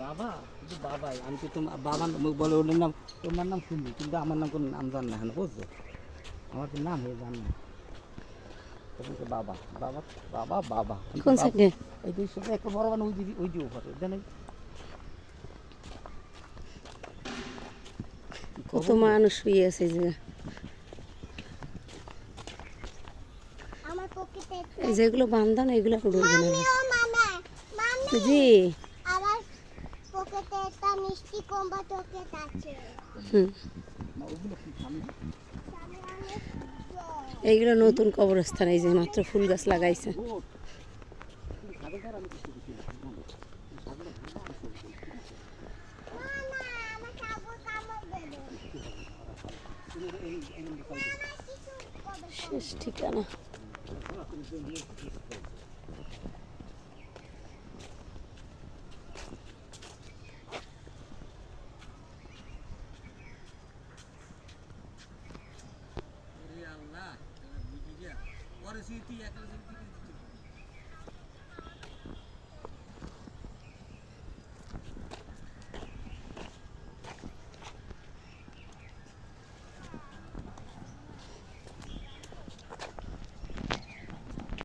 বাবা কিন্তু বাবাই আমি তো তোমার বাবার বলে ওদের নাম তোমার নাম শুনবি কিন্তু আমার নাম কোনো নাম জান না এখন বুঝছো আমার তো নাম হয়ে জান না তুমি তো বাবা বাবা বাবা বাবা কোন সাইডে? এই দুই সাথে একটা বড় বান ওই দিয়ে উপরে জানেন কত মানুষ শুয়ে আছে এই জায়গা। আমার পকেটে এই যেগুলো বান্ধা না এগুলো উড়বে না। মামি জি। আমার পকেটে একটা মিষ্টি কম্বা চকলেট আছে হুম, ওগুলো কি সামনে সামনে অনেক এইগুলো নতুন কবরস্থান, এই যে মাত্র ফুল গাছ লাগাইছে। রোড ছাগলটার আমি কিছু কিছু ছাগল না আমার ছাগল কামড় দেবে শেষ ঠিকানা। আল্লাহ পরে তুই